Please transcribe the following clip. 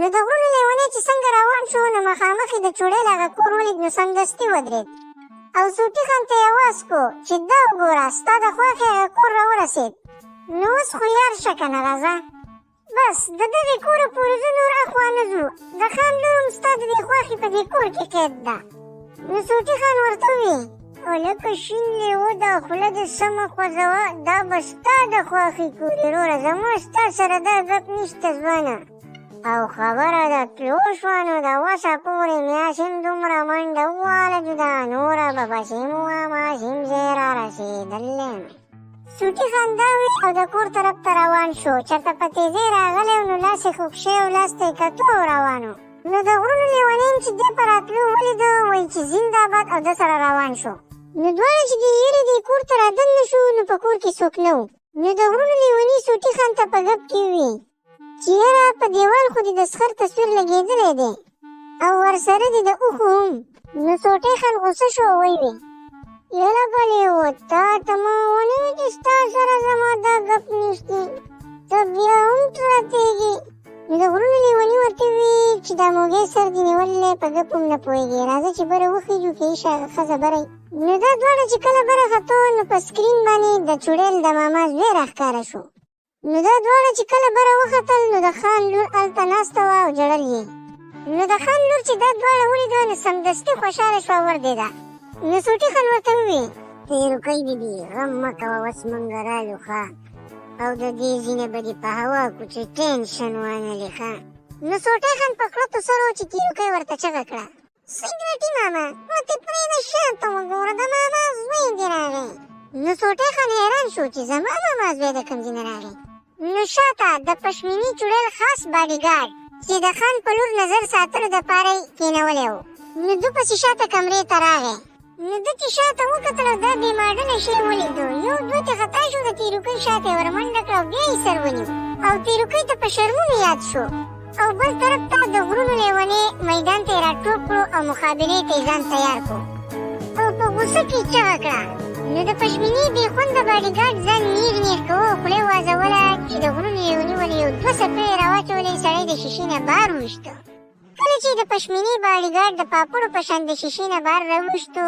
نو د غرونو لیونی چې څنګه روان شو نو مخامخ یې د چوړیل هغه کور ولید نو سمدستي ودرېد او سوټي خان ته یې اواز کو چې دا وګوره ستا د خوښې هغه کور راورسېد نو اوس خو یار شه که نه راځه بس د دغې کوره پورې زه نور اخوا نه ځو د خان لور هم ستا د دې خوښې په دې کور کې قید ده نو سوټي خان ورته وویل هلکه شین لیوه دا خوله دې سمه خوځوه دا به ستا د خوښې کور یې وروره زما ستا سره دا ګپ نشته ځوانه او خبره ده تلو شوه نو د وسه پورې میاشم دومره منډه وواله چې دا نوره به پسې مو ماشیم ځای را رسېدلی سوټي خان دا وی او د کور طرف ته روان شو چېرته په تیزۍ راغلی نو لاس یې خوږ شوی او لاس ته یې کتو او روان نو د غرونو لیونی چې دې په راتلو ولیده وایي چې زنده‌باد او ده سره روان شو نو دواړه چې دې یېرې دې کور ته رادننه شو نو په کور کې څوک نه و نو د غرونو لیوني سوټي خان ته په ګپ کې وویل چې یاره په دیوال خو دې د سخر تصویر لګېدلی دی او ورسره دې د اوښو هم نو سوټی خان غوسه شو او ویې ویل یلکه لیوه تا ته ما ونه ویل چې ستا سره زما دا ګپ نشتې ته بیا هم راتېږې نو د غرونو لیوني ورته وویل چې دا موږی سر دې نیولی په ګپ هم نه پوهېږې راځه چې بره وخېږو که ایشه ښځه بره نو دا دواړه چې کله بره ختو نو په سکرین باندې د چوړیل د ماما زوی راښکاره شو نو دا دواړه چې کله بره وختل نو د خان لور هلته ناسته وه او ژړل یې نو د خان لور چې دا دواړه ولیده نو سمدستي خوشحاله شوه وردېده نو سوټي خان ورته وویل تېروکی بیبي غم مه کوه اوس موږ رالو ښه او د دې ځینې به دې په هوا کړو چې ټینشن وانهلې ښه نو سوټی خان په کړتو سر و چې تېروکی ورته چغه کړه سګرټي ماما ورته پرېږده شاته وګوره د ماما زوی دې راغی نو سوټی خان حیران شو چې زما ماما زوی د کوم ځای نه راغی نو شاته د پشمیني چوړیل خاص باډیګارډ چې د خان په لور نظر ساتلو دپاره یې کېنولی و نو ده پسې شاته کمرې ته راغی نو ده چې شاته وکتل او دا بې ماډله شی ولیدو یو دوه ته خطا شو د تېروکۍ شاته یې ورمنډه کړه او بیا یې سر ونیو او تېروکۍ ته په شرمونو یاد شو او بل طرف ته د غرونو لیونې میدان ته یې راټوپ کړو او مقابلې ته یې ځان تیار کړو او په غوسه کې یې چغه کړه نو د پشمیني بې خونده باډیګارډ ځان نیغ نیغ کوه او خوله یې وازوله چې د غرونو لیوني ولې یو دوه څپې یې راواچولې سړی د شیشې نه بهر وویشته کله چې د پشمیني باډیګارډ د پاپړو په شان د شیشې نه بهر راوویشتو